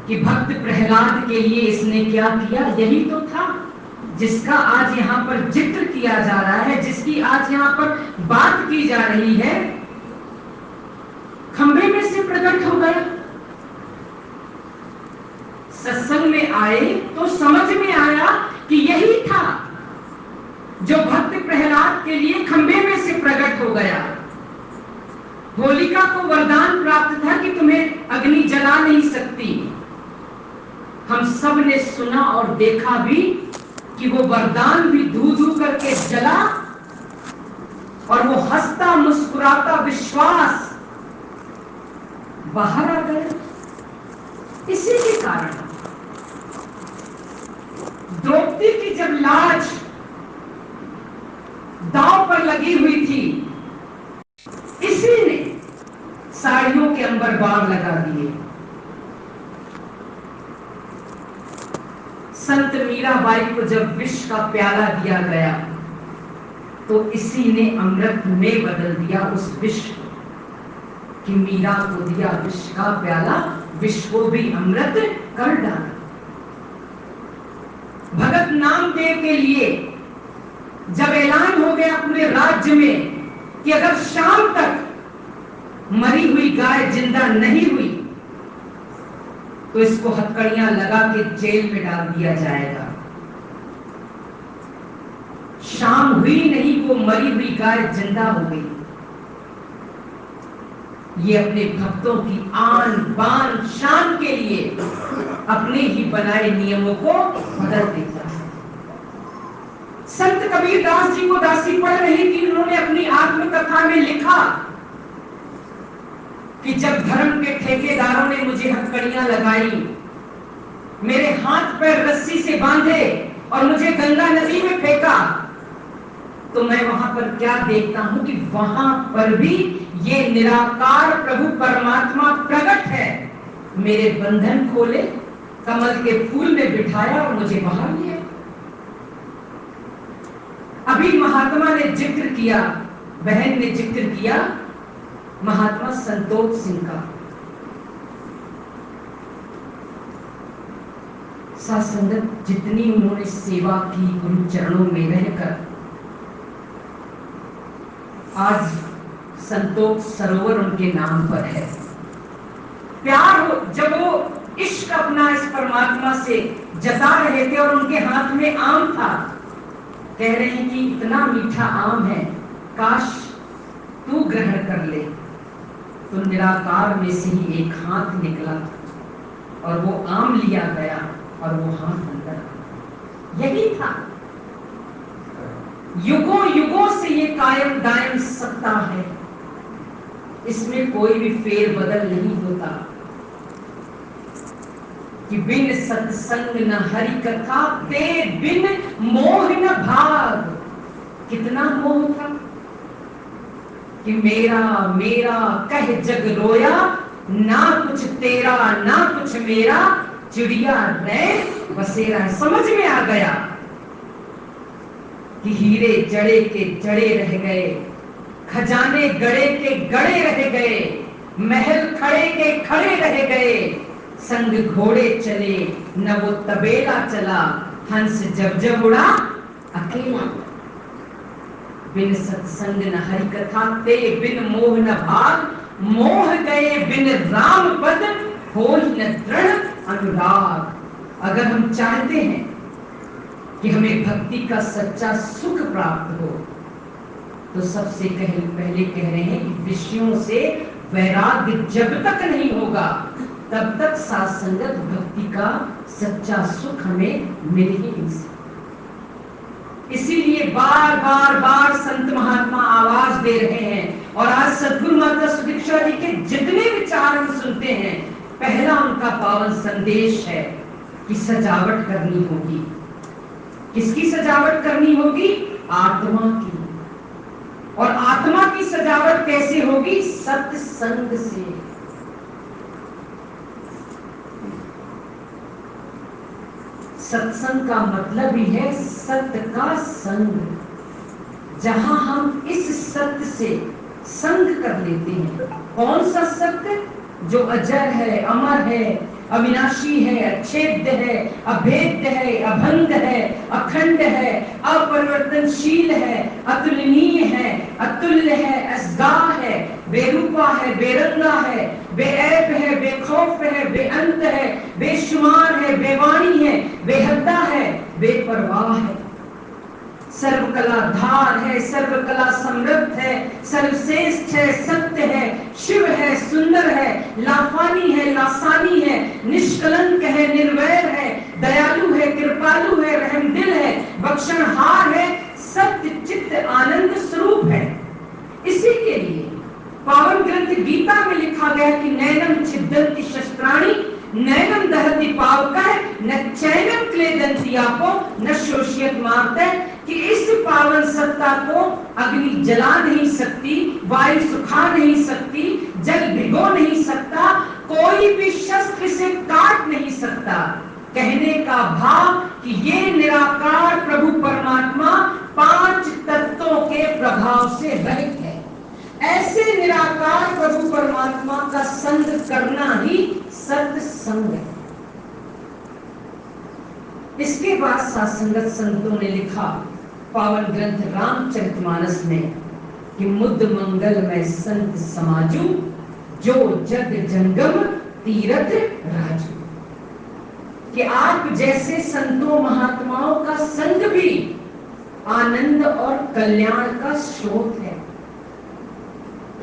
कि भक्त प्रहलाद के लिए इसने क्या किया, यही तो था जिसका आज यहाँ पर जिक्र किया जा रहा है, जिसकी आज यहाँ पर बात की जा रही है। खंभे में से प्रकट हो गया। सत्संग में आए तो समझ में आया कि यही था जो भक्त प्रहलाद के लिए खंभे में से प्रकट हो गया। होलिका को वरदान प्राप्त था कि तुम्हें अग्नि जला नहीं सकती। हम सब ने सुना और देखा भी कि वो वरदान भी धू धू करके जला, और वो हंसता मुस्कुराता विश्वास बाहर आ गया। इसी के कारण द्रौपदी की जब लाज दांव पर लगी हुई थी, इसी ने साड़ियों के अंबर बाण लगा दिए। संत मीराबाई को जब विष का प्याला दिया गया तो इसी ने अमृत में बदल दिया उस विष को, कि मीरा को दिया विष का प्याला, विष को भी अमृत कर डाला। भगत नामदेव के लिए जब ऐलान हो गया पूरे राज्य में कि अगर शाम तक मरी हुई गाय जिंदा नहीं हुई तो इसको हथकड़ियां लगा के जेल में डाल दिया जाएगा। शाम हुई नहीं, वो मरी हुई गाय जिंदा हो गई। ये अपने भक्तों की आन बान शान के लिए अपने ही बनाए नियमों को बदल देता है। संत कबीर दास जी को दासी पढ़ रही थी, उन्होंने अपनी आत्मकथा में लिखा कि जब धर्म के ठेकेदारों ने मुझे हथकड़ियां लगाई, मेरे हाथ पैर रस्सी से बांधे और मुझे गंगा नदी में फेंका, तो मैं वहां पर क्या देखता हूं कि वहां पर भी ये निराकार प्रभु परमात्मा प्रकट है। मेरे बंधन खोले, कमल के फूल में बिठाया और मुझे बाहर लिया। अभी महात्मा ने जिक्र किया, बहन ने जिक्र किया महात्मा संतोष सिंह का। साथ संगत जितनी उन्होंने सेवा की गुरु चरणों में रहकर, आज संतोष सरोवर उनके नाम पर है। प्यार हो, जब वो इश्क अपना इस परमात्मा से जता रहे थे और उनके हाथ में आम था, कह रहे हैं कि इतना मीठा आम है, काश तू ग्रहण कर ले। तो निराकार में से ही एक हाथ निकला और वो आम लिया गया और वो हाथ अंदर। यही था, युगों युगों से ये कायम दायम सत्ता है, इसमें कोई भी फेर बदल नहीं होता कि बिन सत्संग न हरि कथा, ते बिन मोह न भाग। कितना मोह था कि मेरा मेरा कह जग रोया, ना कुछ तेरा ना कुछ मेरा, चिड़िया रह बसेरा। समझ में आ गया कि हीरे जड़े के जड़े रह गए, खजाने गड़े के गड़े रह गए, महल खड़े के खड़े रह गए, संग घोड़े चले न वो तबेला चला, हंस जब जब उड़ा अकेला। बिन सत्संग न हरि कथा, ते बिन मोह न भाग, मोह गए बिन राम पद, हो न दृढ़ अनुराग। अगर हम चाहते हैं कि हमें भक्ति का सच्चा सुख प्राप्त हो, तो सबसे पहले कह रहे हैं कि विषयों से वैराग्य जब तक नहीं होगा तब तक साथ संगत भक्ति का सच्चा सुख हमें मिल ही नहीं सकता। इसीलिए बार बार बार संत महात्मा आवाज दे रहे हैं, और आज सद्गुरु माता सुदीक्षा जी के जितने विचार हम सुनते हैं, पहला उनका पावन संदेश है कि सजावट करनी होगी। किसकी सजावट करनी होगी? आत्मा की। और आत्मा की सजावट कैसे होगी? सत्संग से। सत्संग का मतलब ही है सत्य का संग। जहां हम इस सत्य से संग कर लेते हैं। कौन सा सत्य? जो अजर है, अमर है, अविनाशी है, अच्छेद्य है, अभेद्य है, अभंग है, अखंड है, अपरिवर्तनशील है, अतुलनीय है, अतुल्य है, असगाह है, बेरूपा है, बेरंगा है, बेऐब है, बेखौफ है, बेअंत है, बेशुमार है, बेवाणी है, बेहद्दा है, बेपरवाह है, सर्वकलाधार है, सर्वकला समृद्ध है, सर्वश्रेष्ठ है, सत्य है, शिव है, सुंदर है, लाफानी है, लासानी है, निष्कलंक है, निर्वैर है, दयालु है, कृपालु है, रहमदिल है, बख्शनहार है, सत्य चित्त आनंद स्वरूप है। इसी के लिए पावन ग्रंथ गीता में लिखा गया कि नैनम छिद्दन्ति शस्त्राणि नैनम दहति पावकः न चैनम क्लेदन्ति आपो न शोषयत मार्तः, कि इस पावन सत्ता को अग्नि जला नहीं सकती, वायु सुखा नहीं सकती, जल भिगो नहीं सकता, कोई भी शस्त्र से काट नहीं सकता। कहने का भाव कि ये निराकार प्रभु परमात्मा 5 तत्वों के प्रभाव से रहित है। ऐसे निराकार प्रभु परमात्मा का संग करना ही सत्संग है। इसके बाद सात्संगत संतों ने लिखा पावन ग्रंथ रामचरितमानस में कि मुद्द मंगल में संत समाजू जो जग जंगम तीरथ राजू, कि आप जैसे संतों महात्माओं का संग भी आनंद और कल्याण का स्रोत है।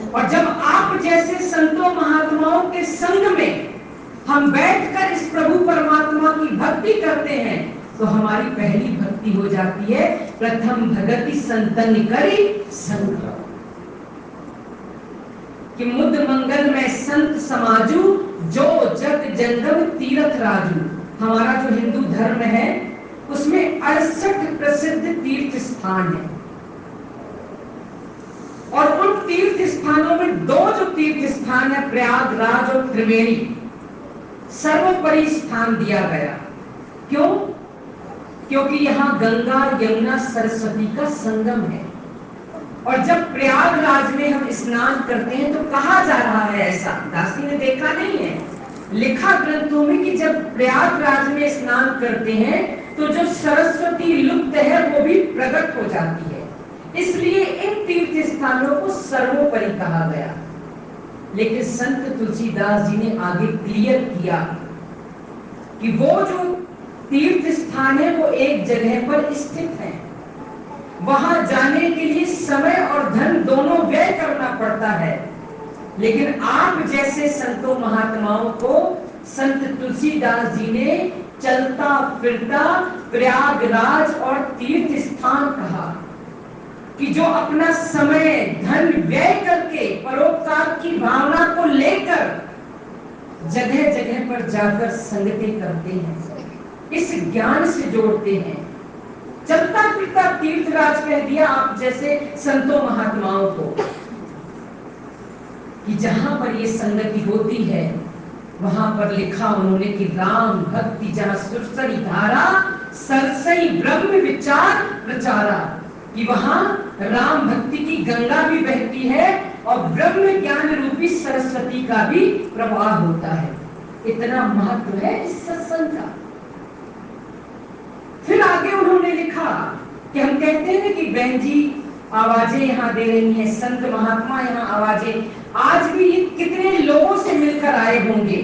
और जब आप जैसे संतों महात्माओं के संग में हम बैठकर इस प्रभु परमात्मा की भक्ति करते हैं तो हमारी पहली भक्ति हो जाती है प्रथम भगति संतन करी संग, कि मुद मंगल में संत समाजू जो जग जंगम तीर्थ राजू। हमारा जो हिंदू धर्म है उसमें 68 प्रसिद्ध तीर्थ स्थान है और उन तीर्थ स्थानों में 2 जो तीर्थ स्थान है प्रयागराज और त्रिवेणी, सर्वोपरि स्थान दिया गया। क्यों? क्योंकि यहाँ गंगा यमुना सरस्वती का संगम है। और जब प्रयागराज में हम स्नान करते हैं तो कहा जा रहा है, ऐसा दासी ने देखा नहीं है, लिखा ग्रंथों में कि जब प्रयागराज में स्नान करते हैं तो जो सरस्वती लुप्त है वो भी प्रकट हो जाती है। इसलिए इन तीर्थ स्थानों को सर्वोपरि कहा गया। लेकिन संत तुलसीदास जी ने आगे क्लियर किया कि वो जो तीर्थ स्थान है वो एक जगह पर स्थित है, वहां जाने के लिए समय और धन दोनों व्यय करना पड़ता है। लेकिन आप जैसे संतों महात्माओं को संत तुलसीदास जी ने चलता फिरता प्रयागराज और तीर्थ स्थान कहा, कि जो अपना समय धन व्यय करके परोपकार की भावना को लेकर जगह जगह पर जाकर संगतें करते हैं, इस ज्ञान से जोड़ते हैं। चलता फिरता तीर्थराज कह दिया आप जैसे संतों महात्माओं को, कि जहां पर ये संगति होती है वहां पर लिखा उन्होंने कि राम भक्ति जहां सुरसरी धारा सरसई ब्रह्म विचार प्रचारा, कि वहां राम भक्ति की गंगा भी बहती है और ब्रह्म ज्ञान रूपी सरस्वती का भी प्रवाह होता है। इतना महत्व है इस सत्संग का। फिर आगे उन्होंने लिखा कि हम कहते हैं कि बहन जी आवाजें यहाँ दे रही हैं, संत महात्मा यहाँ आवाजें, आज भी ये कितने लोगों से मिलकर आए होंगे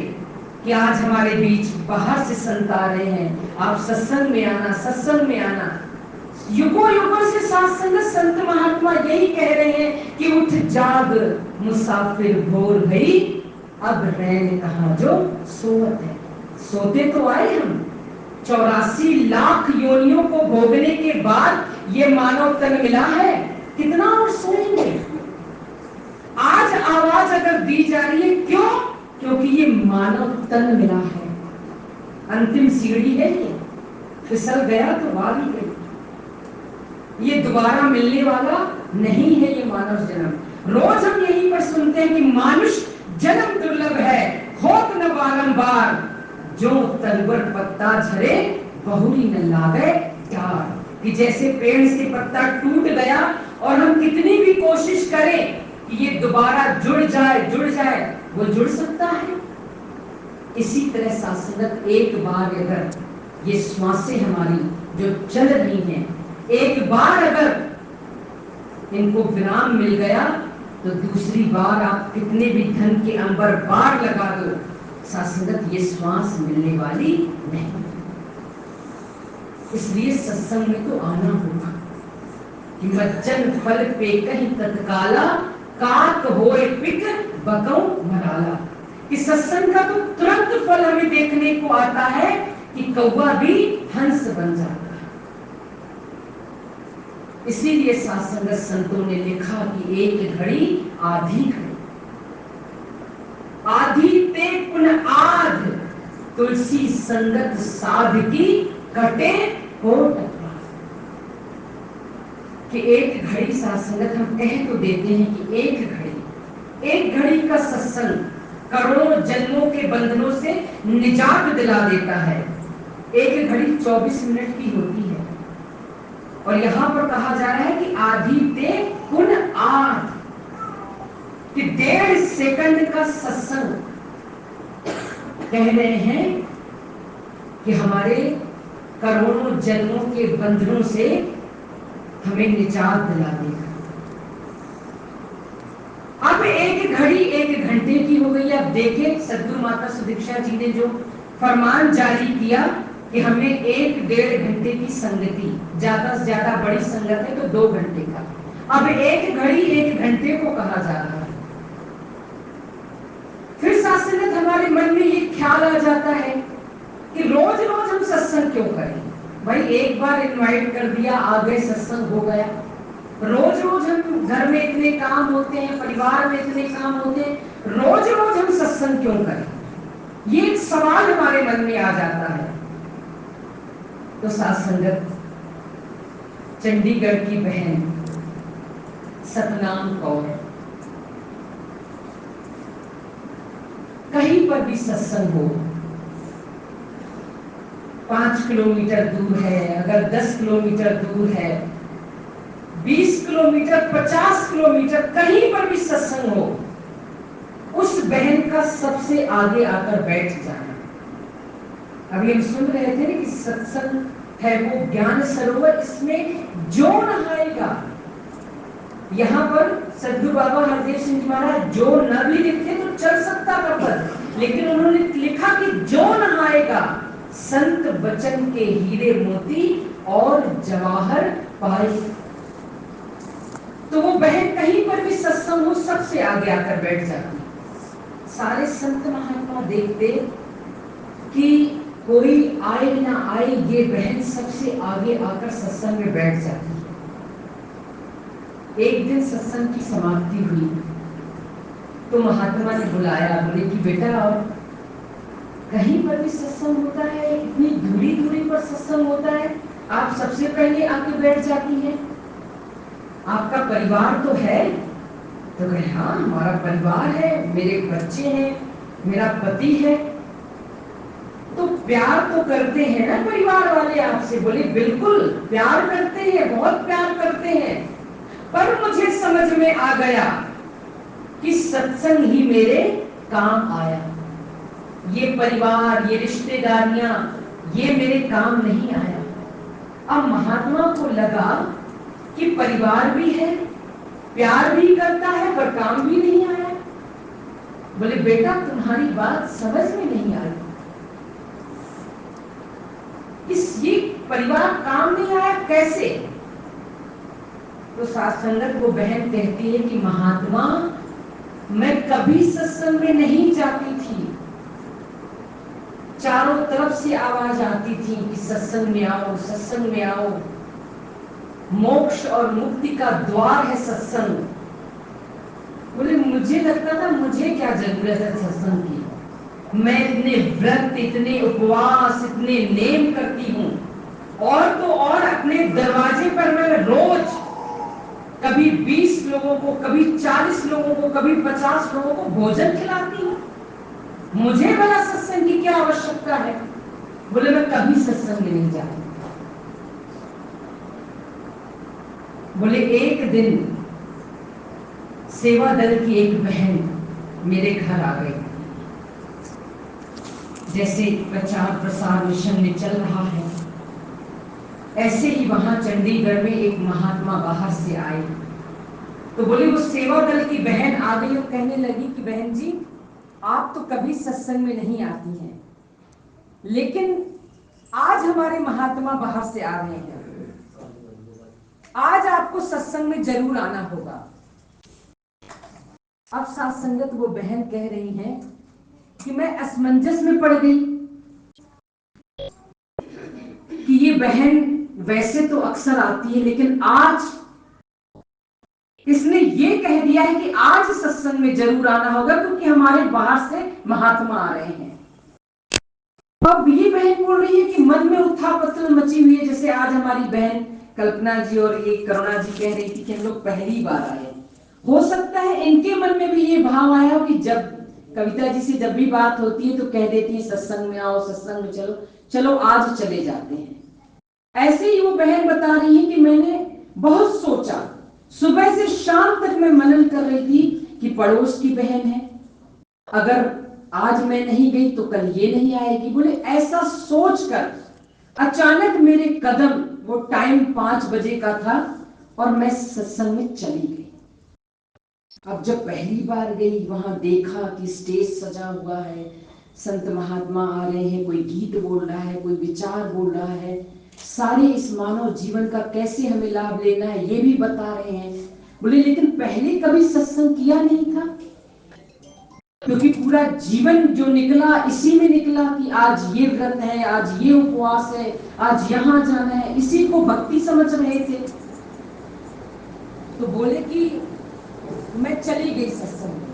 कि आज हमारे बीच बाहर से संत आ रहे हैं, आप सत्संग में आना, सत्संग में आना। युगों युगों से सत्संग संत महात्मा यही कह रहे हैं कि उठ जाग मुसाफिर भोर भई, अब रैन कहाँ जो सोवत है। सोते तो आए हम, 84 लाख योनियों को भोगने के बाद ये मानव तन मिला है, कितना और सोएंगे। आज आवाज अगर दी जा रही है, क्यों? क्योंकि ये मानव तन मिला है। अंतिम सीढ़ी है ये, फिसल गया तो वार ही गई, ये दोबारा मिलने वाला नहीं है ये मानव जन्म। रोज हम यहीं पर सुनते हैं कि मानुष जन्म दुर्लभ है, होत न बारंबार, जो तलवर पत्ता झरे बहुरी न लागे डार। कि जैसे पेड़ से पत्ता टूट गया और हम कितनी भी कोशिश करें कि ये दोबारा जुड़ जाए, वो जुड़ सकता है? इसी तरह साथ एक बार अगर ये श्वासें हमारी जो चल रही हैं, एक बार अगर इनको विराम मिल गया तो दूसरी बार आप कितने भी धन के अंबर बार लगा दो, साथ ये श्वास मिलने वाली नहीं। इसलिए सत्संग में तो आना होगा कि मज्जन फल पे कहीं तत्काला, काक होए पिक बकौ मराला। कि सत्संग का तो तुरंत फल हमें देखने को आता है कि कौवा भी हंस बन जाता है। इसीलिए सात्संग संतों ने लिखा कि एक घड़ी आधी घड़ी, आधी ते पुन आध, तुलसी संगत साध की कटे कोट। कि एक घड़ी सात्संगत हम कह तो देते हैं कि एक घड़ी का सत्संग करोड़ों जन्मों के बंधनों से निजात दिला देता है। एक घड़ी 24 मिनट की होती है और यहां पर कहा जा रहा है कि आधी ते पुन आध, कि 1.5 सेकंड का सत्संग कह रहे हैं कि हमारे करोड़ों जन्मों के बंधनों से हमें निजात दिला देगा। अब एक घड़ी 1 घंटे की हो गई। अब देखें सद्गुरु माता सुदीक्षा जी ने जो फरमान जारी किया कि हमें 1-1.5 घंटे की संगति, ज्यादा से ज्यादा बड़ी संगत है तो 2 घंटे का, अब एक घड़ी 1 घंटे को कहा जा रहा है। फिर सात्संगत हमारे मन में ये ख्याल आ जाता है कि रोज रोज हम सत्संग क्यों करें। भाई एक बार इनवाइट कर दिया, आ गए, सत्संग हो गया। रोज रोज हम घर में इतने काम होते हैं, परिवार में इतने काम होते हैं, रोज रोज हम सत्संग क्यों करें, ये एक सवाल हमारे मन में आ जाता है। तो सात्संगत चंडीगढ़ की बहन सतनाम कौर, कहीं पर भी सत्संग हो, 5 किलोमीटर दूर है, अगर 10 किलोमीटर दूर है, 20 किलोमीटर, 50 किलोमीटर, कहीं पर भी सत्संग हो, उस बहन का सबसे आगे आकर बैठ जाना। अभी हम सुन रहे थे कि सत्संग है वो ज्ञान सरोवर, इसमें जो नहाएगा, यहाँ पर सद्गुरु बाबा हरदेव सिंह जी महाराज जो न भी लिखते तो चल सकता था पद, लेकिन उन्होंने लिखा कि जो नहाएगा संत बचन के हीरे मोती और जवाहर पाए। तो वो बहन कहीं पर भी सत्संग हो, सबसे आगे आकर बैठ जाती। सारे संत महात्मा देखते कि कोई आए ना आए, ये बहन सबसे आगे आकर सत्संग में बैठ जाती। एक दिन सत्संग की समाप्ति हुई तो महात्मा ने बुलाया, बोले कि बेटा और कहीं पर भी सत्संग होता है, इतनी दूरी दूरी पर सत्संग होता है, आप सबसे पहले आके बैठ जाती हैं, आपका परिवार तो है? तो कहे हाँ हमारा परिवार है, मेरे बच्चे हैं, मेरा पति है। तो प्यार तो करते हैं ना परिवार वाले आपसे? बोले बिल्कुल प्यार करते हैं, बहुत प्यार करते हैं, पर मुझे समझ में आ गया कि सत्संग ही मेरे काम आया, ये परिवार, ये रिश्तेदारियां, ये मेरे काम नहीं आया। अब महात्मा को लगा कि परिवार भी है, प्यार भी करता है, पर काम भी नहीं आया। बोले बेटा तुम्हारी बात समझ में नहीं आई, ये परिवार काम नहीं आया कैसे? तो सात्संगत वो बहन कहती है कि महात्मा मैं कभी सत्संग में नहीं जाती थी, चारों तरफ से आवाज आती थी कि सत्संग में आओ, सत्संग में आओ, मोक्ष और मुक्ति का द्वार है सत्संग। बोले मुझे लगता था मुझे क्या जरूरत है सत्संग की, मैं इतने व्रत, इतने उपवास, इतने नेम करती हूँ, और तो और अपने दरवाजे पर मैं रोज कभी 20 लोगों को, कभी 40 लोगों को, कभी 50 लोगों को भोजन खिलाती हूँ, मुझे भला सत्संग की क्या आवश्यकता है? बोले मैं कभी सत्संग में नहीं जाती। बोले एक दिन सेवा दल की एक बहन मेरे घर आ गई। जैसे प्रचार प्रसार मिशन में चल रहा है, ऐसे ही वहां चंडीगढ़ में एक महात्मा बाहर से आए, तो बोले वो सेवा दल की बहन आ गई और कहने लगी कि बहन जी, आप तो कभी सत्संग में नहीं आती हैं, लेकिन आज हमारे महात्मा बाहर से आ रहे हैं, आज आपको सत्संग में जरूर आना होगा। अब साथ संगत वो बहन कह रही हैं कि मैं असमंजस में पड़ गई कि ये बहन वैसे तो अक्सर आती है, लेकिन आज इसने ये कह दिया है कि आज सत्संग में जरूर आना होगा क्योंकि हमारे बाहर से महात्मा आ रहे हैं। अब ये बहन बोल रही है कि मन में उथल पुथल मची हुई है, जैसे आज हमारी बहन कल्पना जी और एक करुणा जी कह रही थी कि हम लोग पहली बार आए। हो सकता है इनके मन में भी ये भाव आया हो कि जब कविता जी से जब भी बात होती है तो कह देती है सत्संग में आओ, सत्संग में चलो, चलो आज चले जाते हैं। ऐसे ही वो बहन बता रही है कि मैंने बहुत सोचा, सुबह से शाम तक मैं मनन कर रही थी कि पड़ोस की बहन है, अगर आज मैं नहीं गई तो कल ये नहीं आएगी। बोले ऐसा सोचकर अचानक मेरे कदम, वो टाइम 5 बजे का था और मैं सत्संग में चली गई। अब जब पहली बार गई, वहां देखा कि स्टेज सजा हुआ है, संत महात्मा आ रहे हैं, कोई गीत बोल रहा है, कोई विचार बोल रहा है, सारे इस मानव जीवन का कैसे हमें लाभ लेना है ये भी बता रहे हैं। बोले लेकिन पहले कभी सत्संग किया नहीं था, क्योंकि पूरा जीवन जो निकला इसी में निकला कि आज ये व्रत है, आज ये उपवास है, आज यहां जाना है, इसी को भक्ति समझ रहे थे। तो बोले कि मैं चली गई सत्संग में,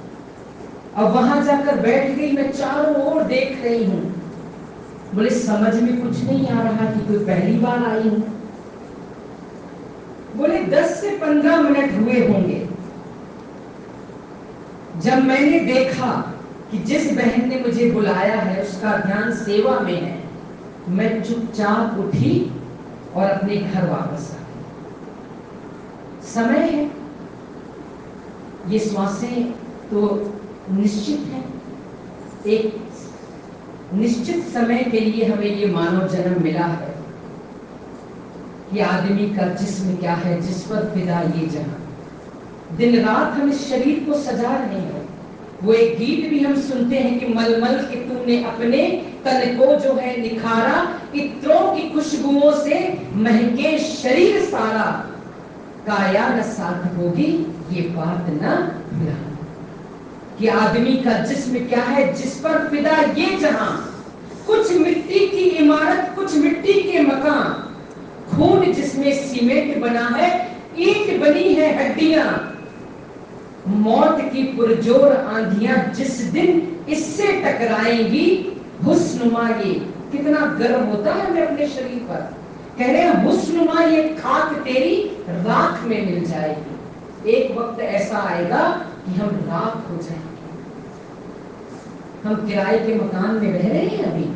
अब वहां जाकर बैठ गई, मैं चारों ओर देख रही हूं। बोले समझ में कुछ नहीं आ रहा कि कोई पहली बार आई हूं। बोले 10 से 15 मिनट हुए होंगे जब मैंने देखा कि जिस बहन ने मुझे बुलाया है उसका ध्यान सेवा में है। मैं चुपचाप उठी और अपने घर वापस आ गई। समय है, ये श्वासें तो निश्चित है, एक निश्चित समय के लिए हमें ये मानव जन्म मिला है कि आदमी का जिस्म क्या है, जिस पर फिदा ये जहां। दिन रात हम इस शरीर को सजा रहे हैं। वो एक गीत भी हम सुनते हैं कि मलमल के तूने अपने तन को जो है निखारा, इत्रों की खुशबुओं से महके शरीर सारा, काया न साथ होगी ये बात न भूला। कि आदमी का जिस्म क्या है, जिस पर फिदा ये जहां। कुछ मिट्टी की इमारत, कुछ मिट्टी के मकान, खून जिसमें सीमेंट बना है, ईंट बनी है हड्डियां। मौत की पुरजोर आंधियां जिस दिन इससे टकराएंगी, हुस्नुमा ये कितना गर्व होता है हमें अपने शरीर पर। कह रहे हैं हुस्नुमा ये खाक तेरी राख में मिल जाएगी। एक वक्त ऐसा आएगा कि हम राख हो जाएंगे। हम किराए के मकान में रह रहे हैं अभी,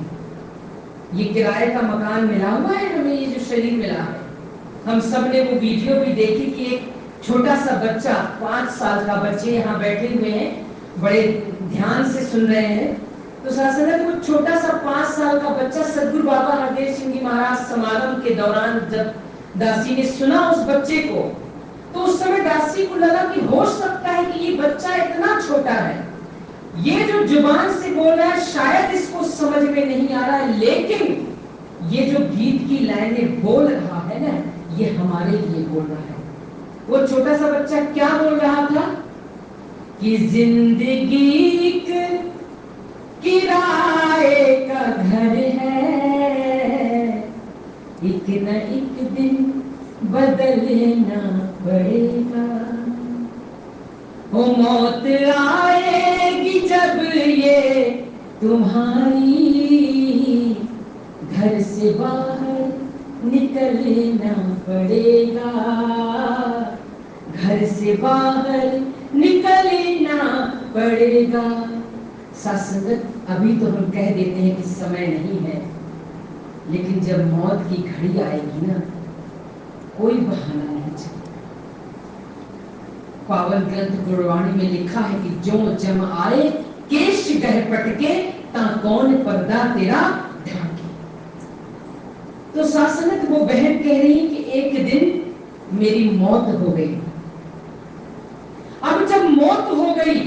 ये किराए का मकान मिला हुआ है हमें, ये जो शरीर मिला है। हम सब ने वो वीडियो भी देखी कि एक छोटा सा बच्चा, 5 साल का बच्चे यहाँ बैठे हुए हैं, बड़े ध्यान से सुन रहे हैं। तो शासन वो छोटा सा 5 साल का बच्चा, सदगुरु बाबा हरदेव सिंह जी महाराज समागम के दौरान जब दासी ने सुना उस बच्चे को, तो उस समय दासी को लगा कि हो सकता है कि ये बच्चा इतना छोटा है, ये जो जुबान से बोल रहा है शायद इसको समझ में नहीं आ रहा है, लेकिन ये जो गीत की लाइनें बोल रहा है ना, ये हमारे लिए बोल रहा है। वो छोटा सा बच्चा क्या बोल रहा था कि जिंदगी किराए का घर है, एक न एक दिन बदलना पड़ेगा। वो मौत आएगी जब ये तुम्हारी घर से बाहर निकलना पड़ेगा, घर से बाहर निकलना पड़ेगा। सत्संगत अभी तो हम कह देते हैं कि समय नहीं है, लेकिन जब मौत की घड़ी आएगी ना, कोई बहाना नहीं चलेगा। पावन ग्रंथ गुरबाणी में लिखा है कि जो जम आए केश गह पटके, ता कौन पर्दा तेरा ढाके। तो सासनत वो बहन कह रही कि एक दिन मेरी मौत हो गई। अब जब मौत हो गई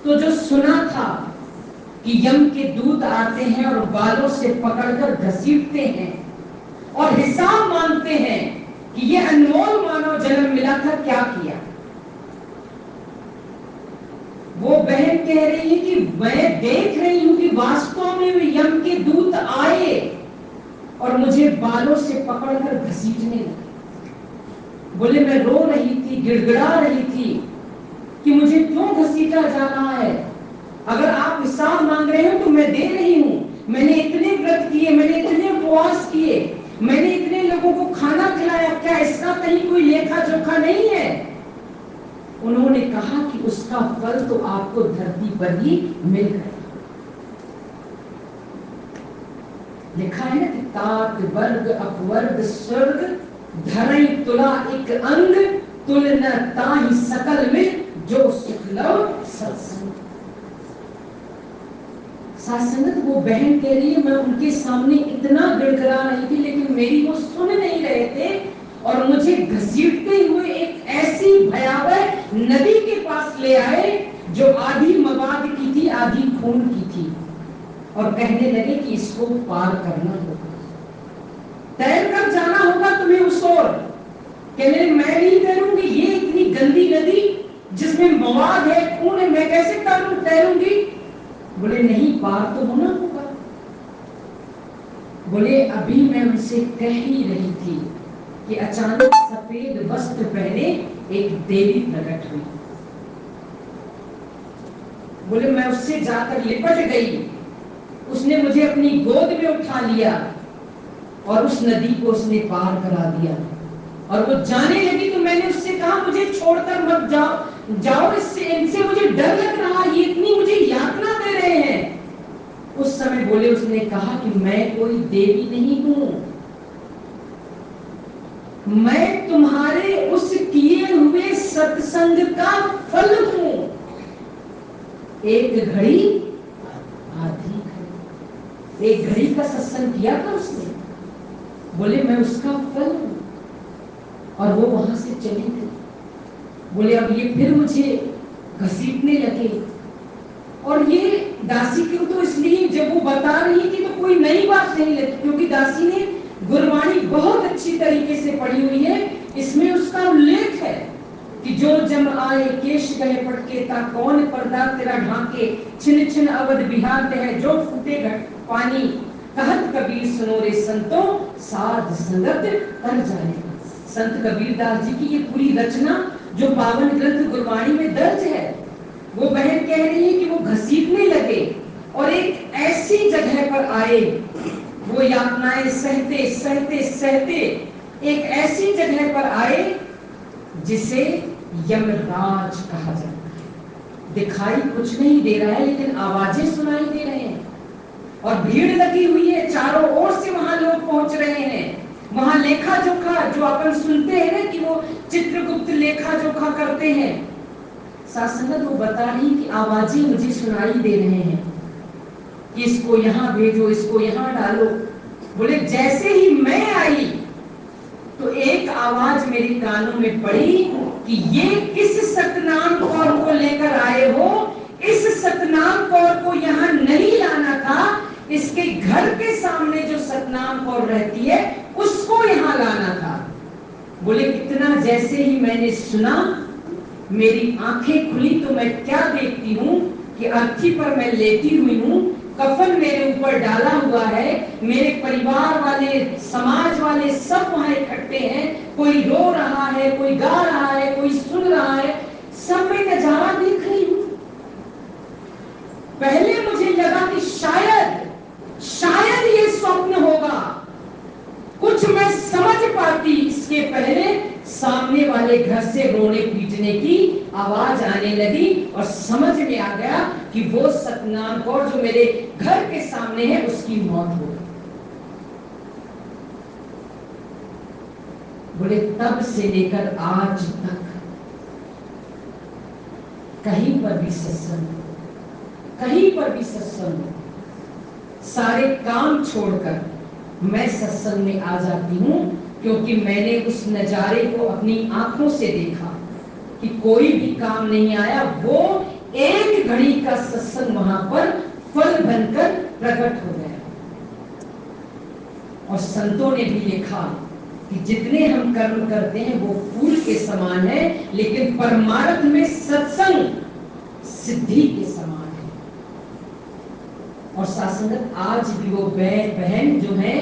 तो जो सुना था कि यम के दूत आते हैं और बालों से पकड़कर घसीटते हैं और हिसाब मांगते हैं कि ये अनमोल मानव जन्म मिला था, क्या किया। वो बहन कह रही है कि मैं देख रही हूं कि वास्तव में यम के दूत आए और मुझे बालों से पकड़कर घसीटने लगे। बोले मैं रो रही थी, गिड़गिड़ा रही थी कि मुझे क्यों घसीटा जा रहा है। अगर आप हिसाब मांग रहे हो तो मैं दे रही हूं। मैंने इतने व्रत किए, मैंने इतने उपवास किए, मैंने इतने लोगों को खाना खिलाया, क्या इसका कहीं कोई लेखा जोखा नहीं है। उन्होंने कहा कि उसका फल तो आपको धरती पर ही मिल गया। लिखा है ना कि तात वर्ग अपवर्ग स्वर्ग धरई तुला एक अंग तुल न ताहि सकल में जो सुख लव सत्संग। सासंगत वो बहन कह रही है मैं उनके सामने इतना गिड़गिड़ा रही थी लेकिन मेरी वो सुन नहीं रहे थे और मुझे घसीटते हुए एक ऐसी भयावह नदी के पास ले आए जो आधी मवाद की थी आधी खून की थी और कहने लगे कि इसको पार करना होगा, तैर कर जाना होगा तुम्हें उस ओर। कहने मैं नहीं तैरूंगी, ये इतनी गंदी नदी जिसमें मवाद है, खून है, मैं कैसे तैरूंगी। बोले नहीं, पार तो होना होगा। बोले अभी मैं उनसे कह ही रही थी कि अचानक सफेद वस्त्र पहने एक देवी प्रकट हुई। बोले मैं उससे जाकर लिपट गई, उसने मुझे अपनी गोद में उठा लिया और उस नदी को उसने पार करा दिया और वो जाने लगी तो मैंने उससे कहा मुझे छोड़कर मत जाओ, इससे इनसे मुझे डर लग रहा, ये इतनी मुझे यातना दे रहे हैं। उस समय बोले उसने कहा कि मैं कोई देवी नहीं हूं, मैं तुम्हारे उस किए हुए सत्संग का फल हूं। एक घड़ी आधी घड़ी, एक घड़ी का सत्संग किया था उसने। बोले मैं उसका फल हूं और वो वहां से चली गई। बोले अब ये फिर मुझे घसीटने लगे और ये दासी क्यों, तो इसलिए जब वो बता रही थी तो कोई नई बात नहीं लगती क्योंकि दासी ने गुरबाणी बहुत अच्छी तरीके से पढ़ी हुई है। इसमें उसका उल्लेख है कि जो जम आए केश गए पटके ता कौन पर्दा तेरा ढाके, छिन छिन अवध बिहार है जो फूटे घट पानी, कहत कबीर सुनो रे संतों साध संगत कर जाने। संत कबीर दास जी की ये पूरी रचना जो पावन ग्रंथ गुरबाणी में दर्ज है, वो बहन कह रही है कि वो घसीटने लगे और एक ऐसी जगह पर आए, वो यातनाएं सहते सहते सहते एक ऐसी जगह पर आए जिसे यमराज कहा जाता है। दिखाई कुछ नहीं दे रहा है लेकिन आवाजें सुनाई दे रहे हैं और भीड़ लगी हुई है, चारों ओर से वहां लोग पहुंच रहे हैं। वहां लेखा जोखा जो अपन सुनते हैं ना कि वो चित्रगुप्त लेखा जोखा करते हैं, सासंगत वो बता रही कि आवाजें मुझे सुनाई दे रहे हैं कि इसको यहां भेजो, इसको यहां डालो। बोले जैसे ही मैं आई तो एक आवाज मेरे कानों में पड़ी कि ये किस सतनाम कौर को लेकर आए हो, इस सतनाम कौर को यहाँ नहीं लाना था, इसके घर के सामने जो सतनाम कौर रहती है उसको यहाँ लाना था। बोले इतना जैसे ही मैंने सुना मेरी आंखें खुली तो मैं क्या देखती हूँ कि अर्थी पर मैं लेटी हुई हूँ, कफन मेरे ऊपर डाला हुआ है, मेरे परिवार वाले समाज वाले सब वहां इकट्ठे हैं, कोई रो रहा है, कोई गा रहा है, कोई सुन रहा है, सब मैं नजारा देख रही हूँ। पहले मुझे लगा कि शायद ये स्वप्न होगा, कुछ मैं समझ पाती, इसके पहले सामने वाले घर से रोने पीटने की आवाज आने लगी और समझ में आ गया कि वो सतनाम कौर जो मेरे घर के सामने है उसकी मौत हो गई। बोले तब से लेकर आज तक कहीं पर भी सत्संग, कहीं पर भी सत्संग, सारे काम छोड़कर मैं सत्संग में आ जाती हूँ, क्योंकि मैंने उस नजारे को अपनी आंखों से देखा कि कोई भी काम नहीं आया, वो एक घड़ी का सत्संग वहां पर फल बनकर प्रकट हो गया। और संतों ने भी लिखा कि जितने हम कर्म करते हैं वो फूल के समान है, लेकिन परमार्थ में सत्संग सिद्धि के समान है। और सासंगत आज भी वो बहन जो है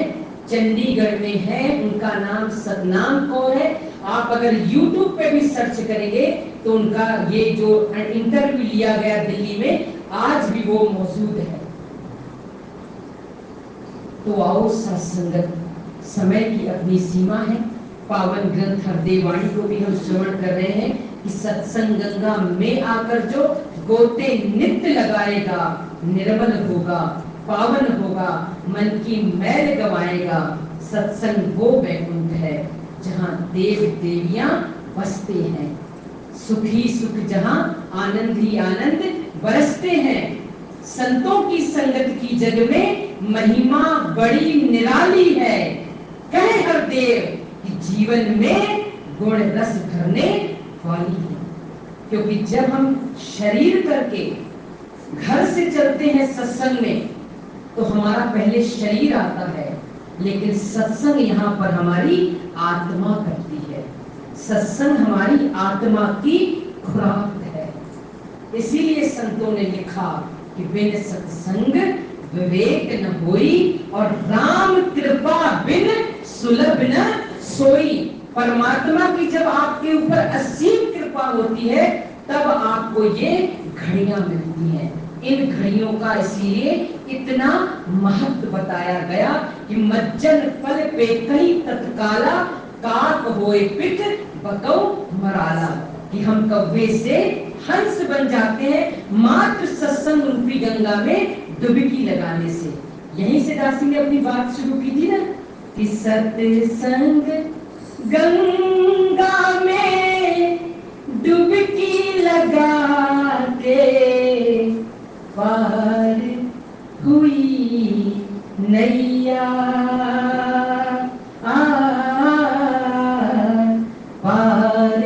चंडीगढ़ में है, उनका नाम सतनाम कौर है। आप अगर YouTube पे भी सर्च करेंगे तो उनका ये जो इंटरव्यू लिया गया दिल्ली में, आज भी वो मौजूद है। तो आओ सत्संगत, समय की अपनी सीमा है। पावन ग्रंथ हृदय वाणी को भी हम श्रवण कर रहे हैं कि सत्संग गंगा में आकर जो गोते नित्य लगाएगा, निर्मल होगा, पावन होगा, मन की मैल गवाएगा। सत्संग वो वैकुंठ है जहाँ देव देवियां बसते हैं, सुखी सुख जहाँ आनंद ही आनंद बरसते हैं। संतों की संगत की जग में महिमा बड़ी निराली है। कहे हर देव कि जीवन में गुण रस भरने वाली है। क्योंकि जब हम शरीर करके घर से चलते हैं सत्संग में, तो हमारा पहले शरीर आता है, लेकिन सत्संग यहाँ पर हमारी आत्मा करती है। सत्संग हमारी आत्मा की खुराक है। इसीलिए संतों ने लिखा कि बिन सत्संग विवेक न होई, और राम कृपा बिन सुलभ न सोई। परमात्मा की जब आपके ऊपर असीम कृपा होती है, तब आपको ये घड़ियां मिलती हैं। इन घड़ियों का इसीलिए इतना महत्व बताया गया कि मज्जन फल पे कई तत्काला, काक होए पिट बकौ मराला, कि हम कव्वे से हंस बन जाते हैं मात्र सत्संग रूपी गंगा में डुबकी लगाने से। यहीं से दासी ने अपनी बात शुरू की थी ना कि सत्संग गंगा में डुबकी लगा के पार हुई नैया, पार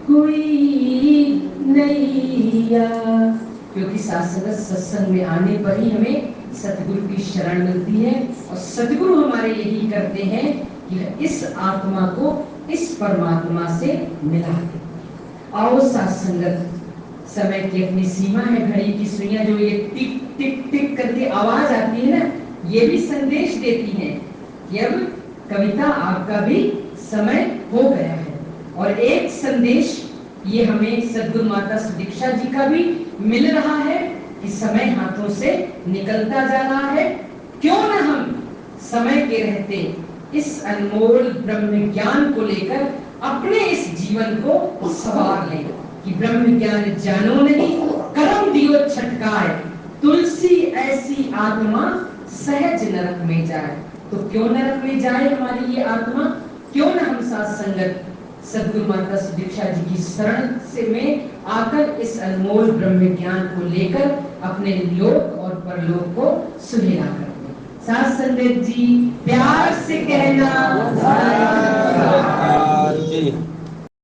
हुई नैया। क्योंकि सासंगत सत्संग में आने पर ही हमें सतगुरु की शरण मिलती है, और सतगुरु हमारे यही करते हैं कि इस आत्मा को इस परमात्मा से मिला दे। आओ सासंगत, समय की अपनी सीमा है। घड़ी की सुइयां जो ये टिक टिक टिक करके आवाज आती है ना, ये भी संदेश देती है कि अब कविता आपका भी समय हो गया है। और एक संदेश ये हमें सद्गुरु माता सुदीक्षा जी का भी मिल रहा है कि समय हाथों से निकलता जा रहा है। क्यों न हम समय के रहते इस अनमोल ब्रह्म ज्ञान को लेकर अपने इस जीवन को सवार लें कि ब्रह्म ज्ञान जानो नहीं, कर्म दियो छटकाए, तुलसी ऐसी आत्मा सहज नरक में जाए। तो क्यों नरक में जाए हमारी ये आत्मा? क्यों न हम साथ संगत सद्गुरु माता सुदीक्षा जी की शरण से में आकर इस अनमोल ब्रह्म ज्ञान को लेकर अपने लोक और परलोक को सुहेला कर दे। साथ संगत जी प्यार से कहना।